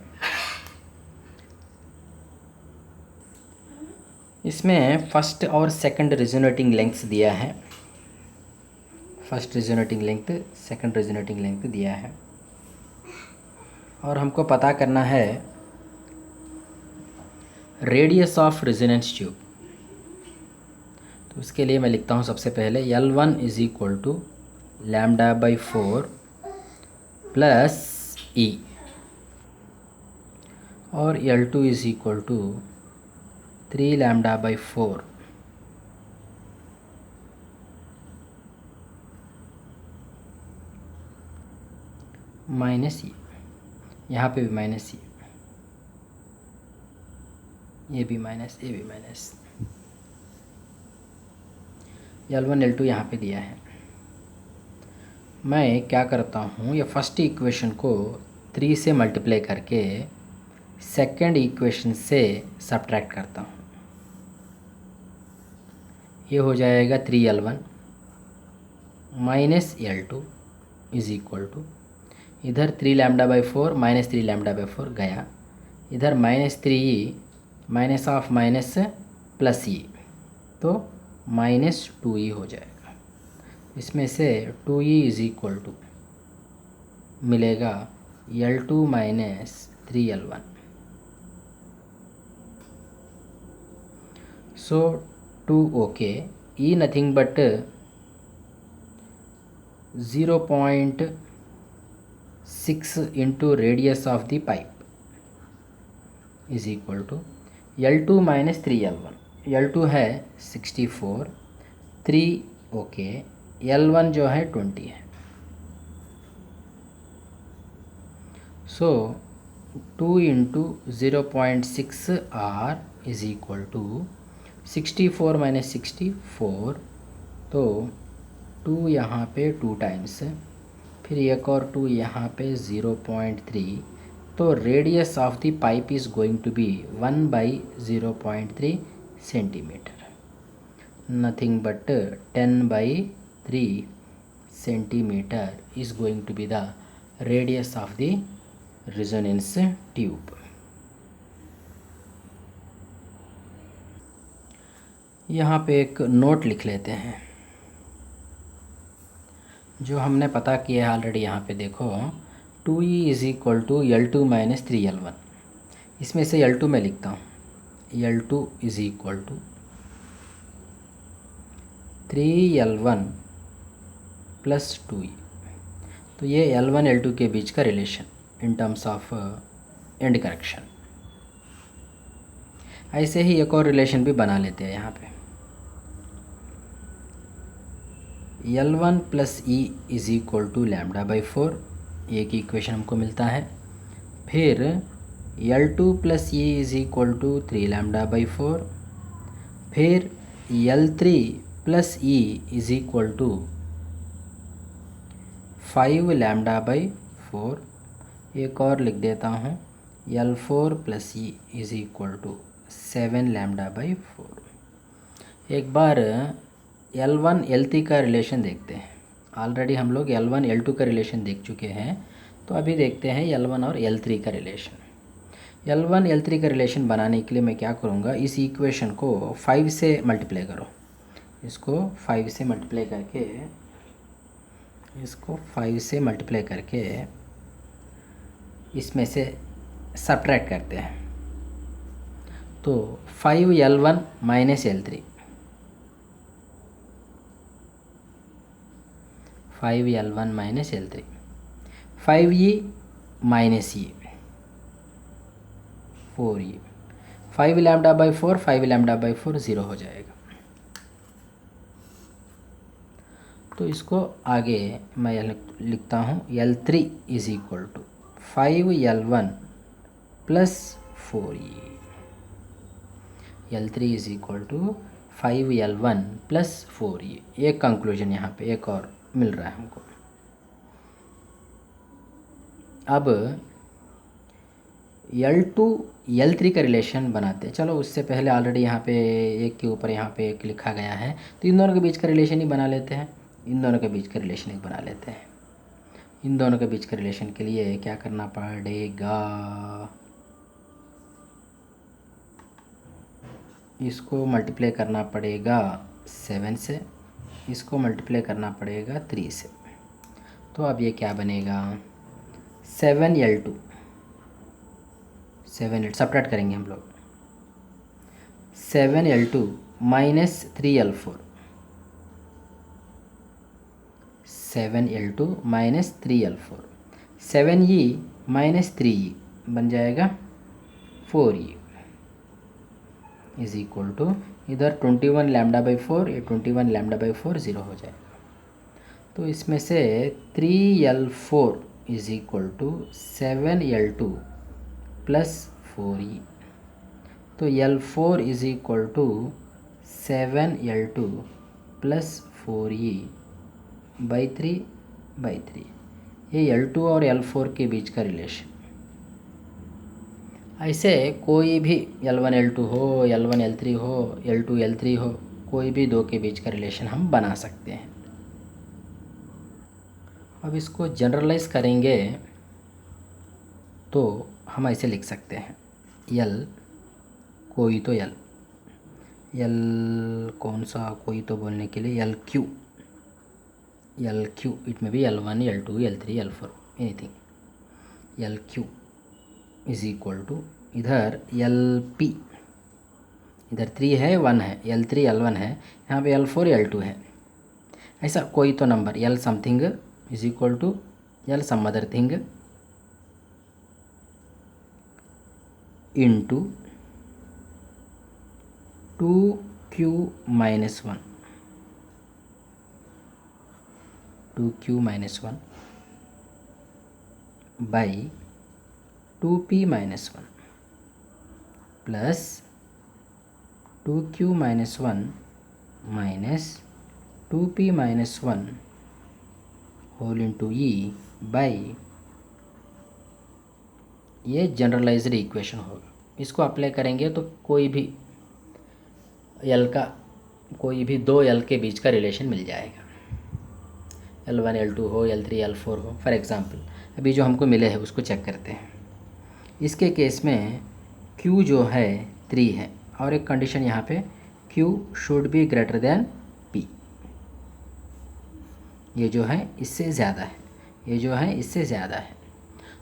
S1: इसमें फर्स्ट और सेकंड रेजोनेटिंग लेंथ्स दिया है, first resonating length second resonating length दिया है और हमको पता करना है रेडियस ऑफ रेजोनेंस ट्यूब। तो उसके लिए मैं लिखता हूँ सबसे पहले L1 is equal to λ/4 plus E और L2 is equal to 3 λ/4 minus यहाँ पे भी माइनस ये भी माइनस, ये भी माइनस, L1 L2 यहाँ पे दिया है। मैं क्या करता हूँ, ये फर्स्ट इक्वेशन को 3 से मल्टीप्लाई करके सेकंड इक्वेशन से सब्ट्रैक्ट करता हूँ। ये हो जाएगा 3L1 minus L2 is equal to, इधर 3 lambda by 4 minus 3 lambda by 4 गया, इधर -3 माइनस ऑफ माइनस प्लस ई, तो -2e हो जाएगा। इसमें से 2e इज इक्वल टू मिलेगा L2 minus 3L1। So 2 okay, e nothing but 0.6 into radius of the pipe is equal to L2 minus 3L1। L2 है 64, 3 okay, L1 जो है 20 है। So 2 into 0.6 R is equal to 64 minus 64, तो 2 यहाँ पे 2 times, फिर एक और 2 यहाँ पे 0.3, तो radius of the pipe is going to be 1/0.3 centimetre, nothing but 10/3 centimetre is going to be the radius of the resonance tube. यहाँ पे एक नोट लिख लेते हैं, जो हमने पता किया है ऑलरेडी। यहाँ पे देखो 2e is equal to L2 minus 3L1। इसमें से L2 मैं लिखता हूँ, L2 is equal to 3L1 plus 2e। तो ये L1 L2 के बीच का relation in terms of and correction. ऐसे ही एक और रिलेशन भी बना लेते हैं यहाँ पे, L1 plus e is equal to lambda by 4, एक इक्वेशन हमको मिलता है। फिर L2 plus e is equal to 3 lambda by 4, फिर L3 plus e is equal to 5 lambda by 4। एक और लिख देता हूँ, L4 plus e is equal to 7 lambda by 4। एक बार L1 L3 का रिलेशन देखते हैं। ऑलरेडी हम लोग L1 L2 का रिलेशन देख चुके हैं, तो अभी देखते हैं L1 और L3 का रिलेशन। L1 L3 का रिलेशन बनाने के लिए मैं क्या करूँगा, इस इक्वेशन को 5 से मल्टीप्लाई करो। इसको 5 से मल्टीप्लाई करके, इसको 5 से मल्टीप्लाई करके इसमें से सब्ट्रैक्ट करते हैं। तो 5L1 minus L3, 5L1 minus L3, 5e minus e 4e, 5 lambda by 4, 5 lambda by 4 zero हो जाएगा। तो इसको आगे मैं लिखता हूँ, L3 is equal to 5L1 plus 4e। L3 is equal to 5L1 plus 4e। एक कंक्लूजन यहाँ पे एक और मिल रहा है हमको। अब L2 L3 का रिलेशन बनाते हैं। चलो उससे पहले ऑलरेडी यहाँ पे एक के ऊपर यहाँ पे एक लिखा गया है, तो इन दोनों के बीच का रिलेशन ही बना लेते हैं। इन दोनों के बीच का रिलेशन ही बना लेते हैं। इन दोनों के बीच का रिलेशन के लिए क्या करना पड़ेगा, इसको मल्टीप्लाई करना पड़ेगा 7 से, इसको मल्टीप्लाई करना पड़ेगा 3 से। तो अब ये क्या बनेगा, 7L2, 7L सब्ट्रैक्ट करेंगे हम लोग, 7L2 minus 3L4, 7L2 minus 3L4, 7e minus 3e बन जाएगा 4e इज इक्वल टू, इधर 21 लैम्डा बाई 4, ये 21 लैम्डा बाई 4 ज़ीरो हो जाएगा। तो इसमें से 3L4 is equal to 7L2 plus 4E। तो L4 is equal to 7L2 plus 4E by 3 ये L2 और L4 के बीच का रिलेशन। ऐसे कोई भी L1 L2 हो, L1 L3 हो, L2 L3 हो, कोई भी दो के बीच का रिलेशन हम बना सकते हैं। अब इसको जनरलाइज करेंगे तो हम ऐसे लिख सकते हैं L कोई तो L कौन सा कोई तो बोलने के लिए LQ इट में भी L1 L2 L3 L4 anything. LQ is equal to इधर LP, इधर 3 है 1 है, L3 L1 है, यहाँ पे L4 L2 है। ऐसा कोई तो number L something is equal to L some other thing into 2Q minus 1 by 2P minus 1 plus 2Q minus 1 minus 2P minus 1 whole into E by, ये जनरलाइज्ड इक्वेशन होगा। इसको अप्लाई करेंगे तो कोई भी L का कोई भी दो L के बीच का रिलेशन मिल जाएगा। L1 L2 हो, L3 L4 हो। फॉर एग्ज़ाम्पल अभी जो हमको मिले हैं उसको चेक करते हैं। इसके केस में Q जो है 3 है और एक कंडीशन यहाँ पे Q should be greater than P। ये जो है इससे ज़्यादा है, ये जो है इससे ज़्यादा है।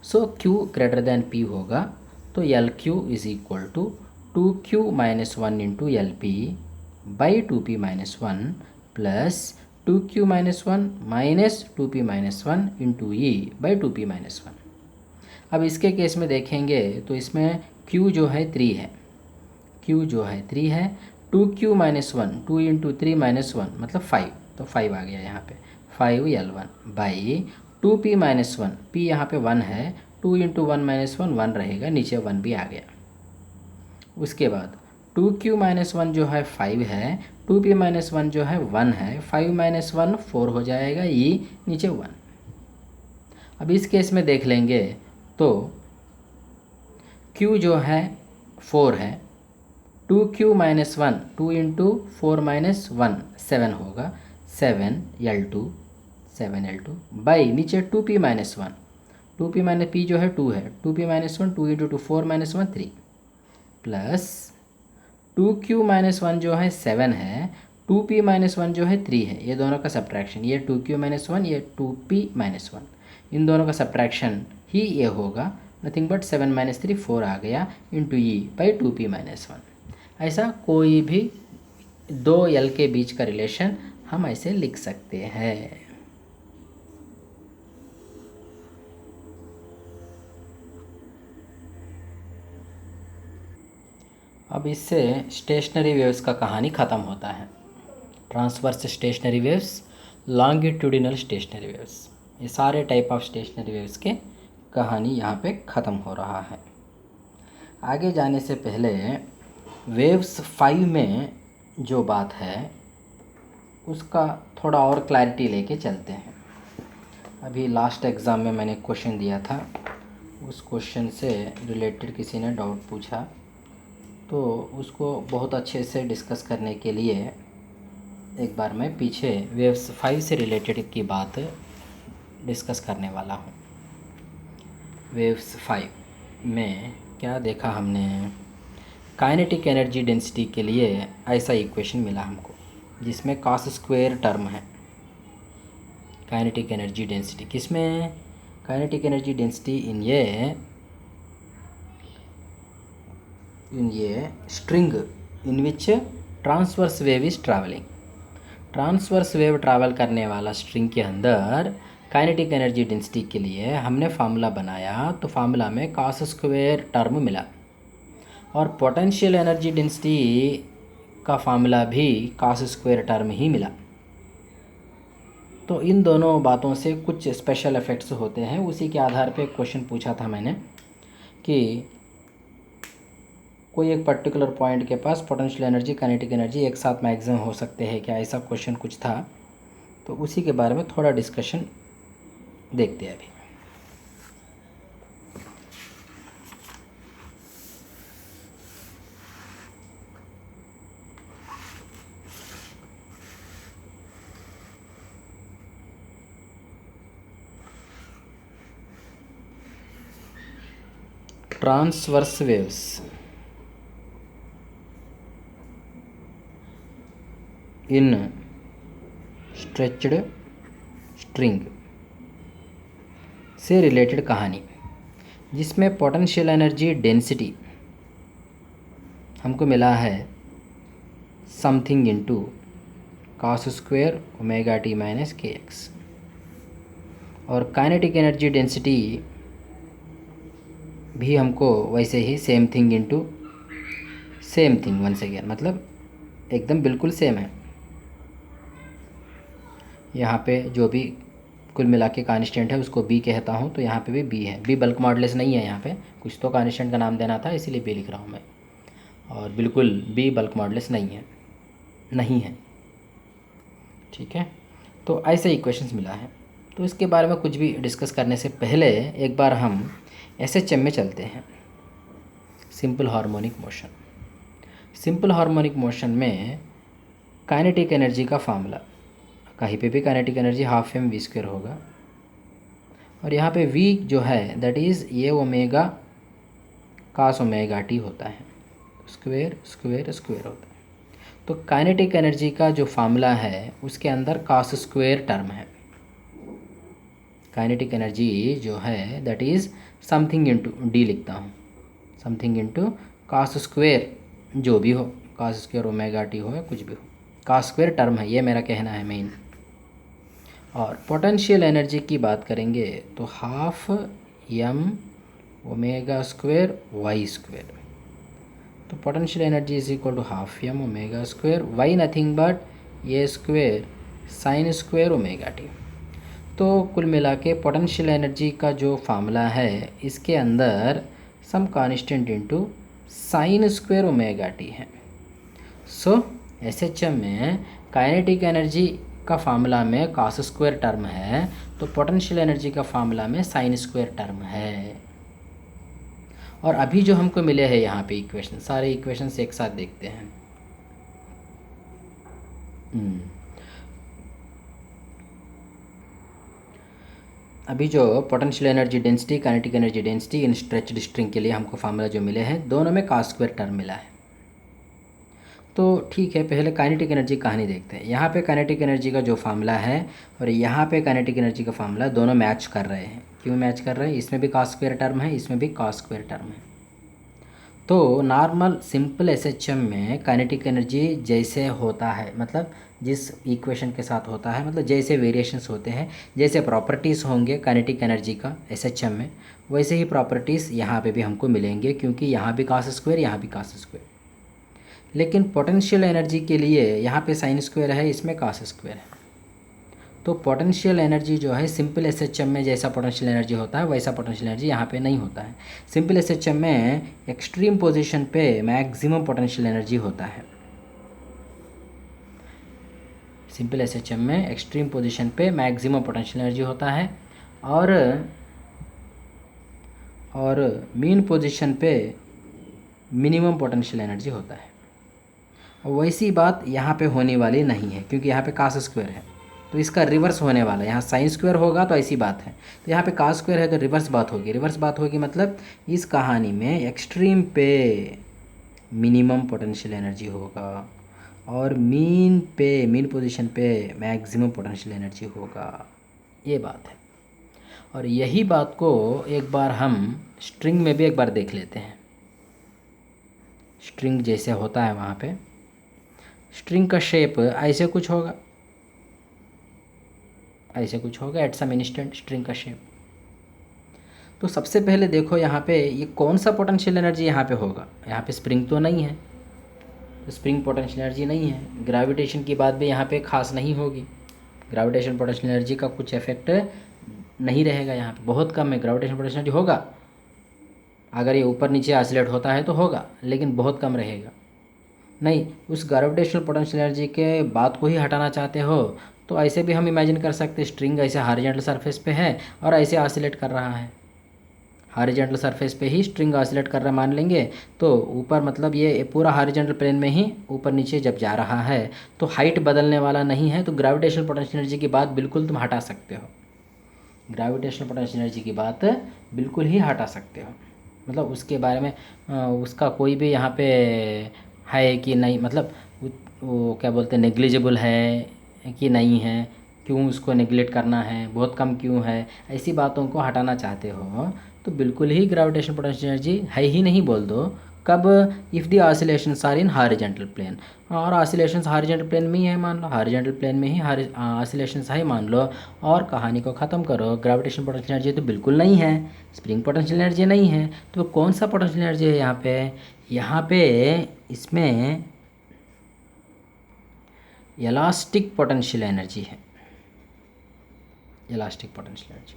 S1: So Q greater than P होगा तो LQ is equal to 2Q minus 1 into LP by 2P minus 1 plus 2Q minus 1 minus 2P minus 1 into E by 2P minus 1। अब इसके केस में देखेंगे तो इसमें Q जो है 3 है, Q जो है 3 है, 2Q माइनस 1 2 इंटू 3 माइनस 1 मतलब 5, तो 5 आ गया यहाँ पे 5L1 by 2P minus 1, P यहाँ पे 1 है, 2 इंटू 1 माइनस 1 1 रहेगा, नीचे 1 भी आ गया। उसके बाद 2Q माइनस 1 जो है 5 है, 2P माइनस 1 जो है 1 है, 5 माइनस 1 4 हो जाएगा, ये नीचे 1। अब इस केस में देख लेंगे तो Q जो है 4 है, 2Q माइनस 1 2 इंटू 4 माइनस 1 7 होगा, 7L2 बाई नीचे 2P minus 1, 2P minus P जो है 2 है, 2P minus 1 2 into 2 4 minus 1 3 plus 2Q minus 1 जो है 7 है, 2P माइनस 1 जो है 3 है, ये दोनों का सब्ट्रैक्शन, ये 2Q माइनस 1 ये 2P माइनस 1, इन दोनों का सब्ट्रैक्शन ही ये होगा, नथिंग बट 7 माइनस 3 4 आ गया into E by 2P minus 1। ऐसा कोई भी दो L के बीच का रिलेशन हम ऐसे लिख सकते हैं। अब इससे स्टेशनरी वेव्स का कहानी ख़त्म होता है। Transverse stationery waves, longitudinal stationery waves, ये सारे टाइप ऑफ स्टेशनरी वेव्स के कहानी यहाँ पे ख़त्म हो रहा है। आगे जाने से पहले वेव्स 5 में जो बात है उसका थोड़ा और क्लैरिटी लेके चलते हैं। अभी लास्ट एग्ज़ाम में मैंने क्वेश्चन दिया था, उस क्वेश्चन से रिलेटेड किसी ने डाउट पूछा, तो उसको बहुत अच्छे से डिस्कस करने के लिए एक बार मैं पीछे वेव्स 5 से रिलेटेड की बात डिस्कस करने वाला हूँ। वेव्स 5 में क्या देखा हमने, काइनेटिक एनर्जी डेंसिटी के लिए ऐसा इक्वेशन मिला हमको जिसमें कॉस स्क्वायर टर्म है। काइनेटिक एनर्जी डेंसिटी किसमें, काइनेटिक एनर्जी डेंसिटी इन ये string in which transverse wave is travelling. Transverse wave travel करने वाला स्ट्रिंग के अंदर काइनेटिक एनर्जी डेंसिटी के लिए हमने फार्मूला बनाया, तो फार्मूला में कॉस स्क्वायर टर्म मिला, और पोटेंशियल एनर्जी डेंसिटी का फार्मूला भी कॉस स्क्वायर टर्म ही मिला। तो इन दोनों बातों से कुछ स्पेशल इफ़ेक्ट्स होते हैं। उसी के आधार पे क्वेश्चन पूछा था मैंने कि कोई एक पर्टिकुलर पॉइंट के पास पोटेंशियल एनर्जी काइनेटिक एनर्जी एक साथ मैक्सिमम हो सकते हैं क्या, ऐसा क्वेश्चन कुछ था। तो उसी के बारे में थोड़ा डिस्कशन देखते हैं अभी। Transverse waves in stretched string से रिलेटेड कहानी, जिसमें पोटेंशियल एनर्जी डेंसिटी हमको मिला है something into cos square omega T minus K X, और काइनेटिक एनर्जी डेंसिटी भी हमको वैसे ही same thing into same thing once again, मतलब एकदम बिल्कुल सेम है। यहाँ पे जो भी कुल मिला के कांस्टेंट है उसको बी कहता हूँ, तो यहाँ पे भी बी है। बी बल्क मॉडुलस नहीं है, यहाँ पे कुछ तो कांस्टेंट का नाम देना था इसीलिए बी लिख रहा हूँ मैं, और बिल्कुल बी बल्क मॉडुलस नहीं है। ठीक है, तो ऐसे इक्वेशंस मिला है। तो इसके बारे में कुछ भी डिस्कस करने से पहले एक बार हम एसएचएम में चलते हैं, simple harmonic motion. Simple harmonic motion में काइनेटिक एनर्जी का फार्मूला, कहीं पे भी kinetic energy half m v square होगा, और यहाँ पे v जो है दैट इज़ ये ओमेगा cos ओमेगा टी होता है, स्क्वायर स्क्वायर स्क्वायर होता है। तो काइनेटिक एनर्जी का जो फार्मूला है उसके अंदर cos स्क्वायर टर्म है। काइनेटिक एनर्जी जो है that is something into D लिखता हूँ, समथिंग इंटू cos स्क्वायर जो भी हो, cos स्क्वायर ओमेगा टी हो या कुछ भी हो, cos स्क्वायर टर्म है, ये मेरा कहना है मेन। और पोटेंशियल एनर्जी की बात करेंगे तो half M omega square Y square. तो potential energy is equal to half M omega square Y, nothing but ये square sine square omega T. तो कुल मिला के पोटेंशियल एनर्जी का जो फार्मूला है इसके अंदर some constant into sine square omega t है। सो एसएचएम में काइनेटिक एनर्जी का फार्मूला में cos स्क्वायर टर्म है, तो पोटेंशियल एनर्जी का फार्मूला में साइन स्क्वायर टर्म है। और अभी जो हमको मिले हैं यहाँ पे इक्वेशन, सारे इक्वेशंस एक साथ देखते हैं। अभी जो potential energy density kinetic energy density in stretched string के लिए हमको फार्मूला जो मिले हैं, दोनों में cos स्क्वायर टर्म मिला है। तो ठीक है, पहले काइनेटिक एनर्जी कहानी देखते हैं। यहाँ पे काइनेटिक एनर्जी का जो फार्मूला है और यहाँ पे काइनेटिक एनर्जी का फार्मूला दोनों मैच कर रहे हैं। क्यों मैच कर रहे हैं? इसमें भी cos स्क्वायर टर्म है, इसमें भी cos स्क्वायर टर्म है। तो नॉर्मल सिंपल एसएचएम में काइनेटिक एनर्जी जैसे होता है, मतलब जिस इक्वेशन के साथ होता है, मतलब जैसे वेरिएशंस होते हैं, जैसे प्रॉपर्टीज़ होंगे काइनेटिक एनर्जी का एसएचएम में, वैसे ही प्रॉपर्टीज़ यहाँ पे भी हमको मिलेंगे, क्योंकि यहाँ भी cos स्क्वायर यहाँ भी cos स्क्वायर। लेकिन पोटेंशियल एनर्जी के लिए यहाँ पे साइन स्क्वायर है, इसमें cos स्क्वायर है। तो पोटेंशियल एनर्जी जो है सिंपल एसएचएम में जैसा पोटेंशियल एनर्जी होता है वैसा पोटेंशियल एनर्जी यहाँ पे नहीं होता है। सिंपल एसएचएम में एक्सट्रीम पोजीशन पे मैक्सिमम पोटेंशियल एनर्जी होता है। सिंपल एसएचएम में एक्सट्रीम पोजीशन पे मैक्सिमम पोटेंशियल एनर्जी होता है, और मीन पोजीशन पे मिनिमम पोटेंशियल एनर्जी होता है। वैसी बात यहाँ पे होने वाली नहीं है, क्योंकि यहाँ पे cos स्क्वायर है, तो इसका रिवर्स होने वाला है। यहाँ साइन स्क्वायर होगा तो ऐसी बात है, तो यहाँ पे cos स्क्वायर है तो रिवर्स बात होगी। रिवर्स बात होगी मतलब इस कहानी में एक्सट्रीम पे मिनिमम पोटेंशियल एनर्जी होगा और मीन पोजीशन पे मैक्सिमम पोटेंशियल एनर्जी होगा, ये बात है। और यही बात को एक बार हम स्ट्रिंग में भी एक बार देख लेते हैं। स्ट्रिंग जैसे होता है वहाँ पे स्ट्रिंग का शेप ऐसे कुछ होगा, ऐसे कुछ होगा एट सम इंस्टेंट स्ट्रिंग का शेप। तो सबसे पहले देखो यहाँ पे ये कौन सा पोटेंशियल एनर्जी यहाँ पे होगा। यहाँ पे स्प्रिंग तो नहीं है, तो स्प्रिंग पोटेंशियल एनर्जी नहीं है। ग्रेविटेशन की बात भी यहाँ पे खास नहीं होगी, ग्रेविटेशनल पोटेंशियल एनर्जी का कुछ इफेक्ट नहीं रहेगा यहाँ पे, बहुत कम है। ग्रेविटेशनल पोटेंशियल एनर्जी होगा, अगर ये ऊपर नीचे ऑसिलेट होता है तो होगा, लेकिन बहुत कम रहेगा। नहीं, उस ग्रेविटेशनल पोटेंशियल एनर्जी के बात को ही हटाना चाहते हो तो ऐसे भी हम इमेजिन कर सकते हैं, स्ट्रिंग ऐसे हॉरिजॉन्टल सरफेस पे है और ऐसे ऑसिलेट कर रहा है, हॉरिजॉन्टल सरफेस पे ही स्ट्रिंग ऑसिलेट कर रहा मान लेंगे, तो ऊपर मतलब ये पूरा हॉरिजॉन्टल प्लेन में ही ऊपर नीचे जब जा रहा है तो हाइट बदलने वाला नहीं है, तो ग्रेविटेशनल पोटेंशियल एनर्जी की बात बिल्कुल तुम हटा सकते हो, ग्रेविटेशनल पोटेंशियल एनर्जी की बात बिल्कुल ही हटा सकते हो। मतलब उसके बारे में उसका कोई भी यहाँ पे है कि नहीं, मतलब वो क्या बोलते हैं, नेग्लिजिबल है कि नहीं है, क्यों उसको नेग्लेक्ट करना है, बहुत कम क्यों है, ऐसी बातों को हटाना चाहते हो तो बिल्कुल ही ग्रेविटेशनल पोटेंशियल एनर्जी है ही नहीं बोल दो। कब? If the oscillations are in horizontal plane, और ऑसिलेशंस हॉरिजॉन्टल प्लेन में ही है मान लो, हॉरिजॉन्टल प्लेन में ही ऑसिलेशंस है मान लो, और कहानी को ख़त्म करो। ग्रेविटेशनल पोटेंशियल एनर्जी तो बिल्कुल नहीं है, स्प्रिंग पोटेंशियल एनर्जी नहीं है, तो कौन सा पोटेंशियल एनर्जी है यहाँ पे? यहाँ पे इसमें इलास्टिक पोटेंशियल एनर्जी है, इलास्टिक पोटेंशियल एनर्जी।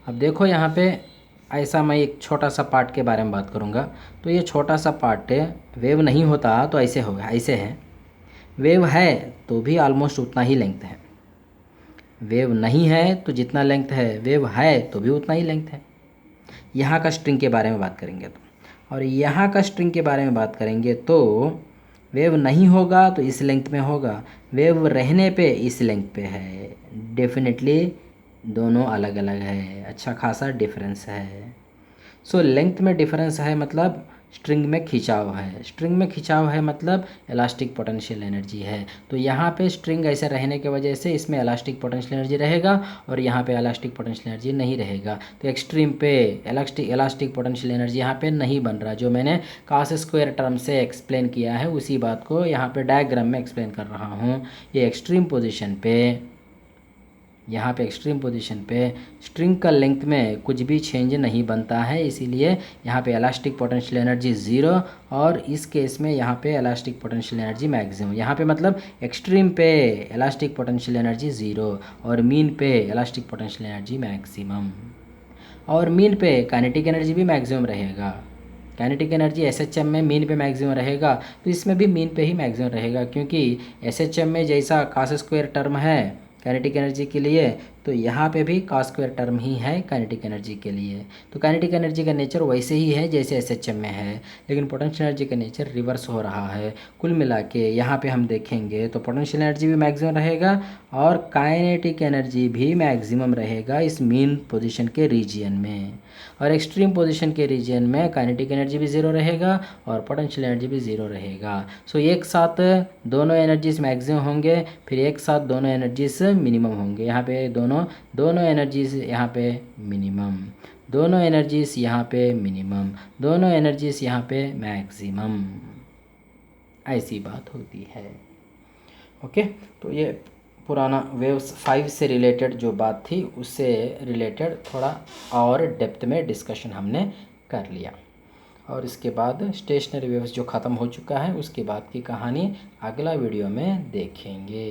S1: अब देखो यहाँ पे ऐसा, मैं एक छोटा सा पार्ट के बारे में बात करूँगा, तो ये छोटा सा पार्ट है, वेव नहीं होता तो ऐसे होगा, ऐसे है, वेव है तो भी ऑलमोस्ट उतना ही लेंथ है, वेव नहीं है तो जितना लेंथ है, वेव है तो भी उतना ही लेंथ है। यहाँ का स्ट्रिंग के बारे में बात करेंगे तो, और यहाँ का स्ट्रिंग के बारे में बात करेंगे तो वेव नहीं होगा तो इस लेंथ में होगा, वेव रहने पे इस लेंथ पे है, डेफिनेटली दोनों अलग अलग है, अच्छा खासा डिफरेंस है। सो लेंथ में डिफरेंस है मतलब स्ट्रिंग में खिंचाव है, स्ट्रिंग में खिंचाव है मतलब इलास्टिक पोटेंशियल एनर्जी है। तो यहाँ पे स्ट्रिंग ऐसे रहने की वजह से इसमें इलास्टिक पोटेंशियल एनर्जी रहेगा और यहाँ पे इलास्टिक पोटेंशियल एनर्जी नहीं रहेगा, तो एक्सट्रीम पे इलास्टिक पोटेंशियल एनर्जी यहाँ पे नहीं बन रहा। जो मैंने cos स्क्वायर टर्म से एक्सप्लेन किया है उसी बात को यहाँ पे डायग्राम में एक्सप्लेन कर रहा हूँ। ये एक्सट्रीम पोजिशन पे, यहाँ पे एक्सट्रीम पोजीशन पे स्ट्रिंग का लेंथ में कुछ भी चेंज नहीं बनता है, इसीलिए यहाँ पे इलास्टिक पोटेंशियल एनर्जी ज़ीरो, और इस केस में यहाँ पे इलास्टिक पोटेंशियल एनर्जी मैक्सिमम। यहाँ पे मतलब एक्सट्रीम पे इलास्टिक पोटेंशियल एनर्जी ज़ीरो और मीन पे इलास्टिक पोटेंशियल एनर्जी मैक्सिमम, और मीन पे काइनेटिक एनर्जी भी मैक्सिमम रहेगा। काइनेटिक एनर्जी एसएचएम में मीन पे मैक्सिमम रहेगा तो इसमें भी मीन पे ही मैक्सिमम रहेगा, क्योंकि एसएचएम में जैसा cos स्क्वायर टर्म है काइनेटिक एनर्जी के लिए, तो यहाँ पे भी cos स्क्वायर टर्म ही है काइनेटिक एनर्जी के लिए। तो काइनेटिक एनर्जी का नेचर वैसे ही है जैसे एसएचएम में है, लेकिन पोटेंशियल एनर्जी का नेचर रिवर्स हो रहा है। कुल मिला के यहाँ पे हम देखेंगे तो पोटेंशियल एनर्जी भी मैक्सिमम रहेगा और काइनेटिक एनर्जी भी मैक्सिमम रहेगा इस मीन पोजीशन के रीजियन में, और एक्सट्रीम पोजीशन के रीजियन में काइनेटिक एनर्जी भी ज़ीरो रहेगा और पोटेंशियल एनर्जी भी ज़ीरो रहेगा। सो एक साथ दोनों एनर्जीज मैक्सिमम होंगे, फिर एक साथ दोनों एनर्जीज मिनिमम होंगे। यहाँ पे दोनों एनर्जीज यहाँ पे मिनिमम, दोनों एनर्जीज यहाँ पे मिनिमम, दोनों एनर्जीज यहाँ पे मैक्सिमम, ऐसी बात होती है। ओके, तो ये पुराना वेव्स 5 से रिलेटेड जो बात थी उससे रिलेटेड थोड़ा और डेप्थ में डिस्कशन हमने कर लिया, और इसके बाद स्टेशनरी वेव्स जो ख़त्म हो चुका है उसके बाद की कहानी अगला वीडियो में देखेंगे।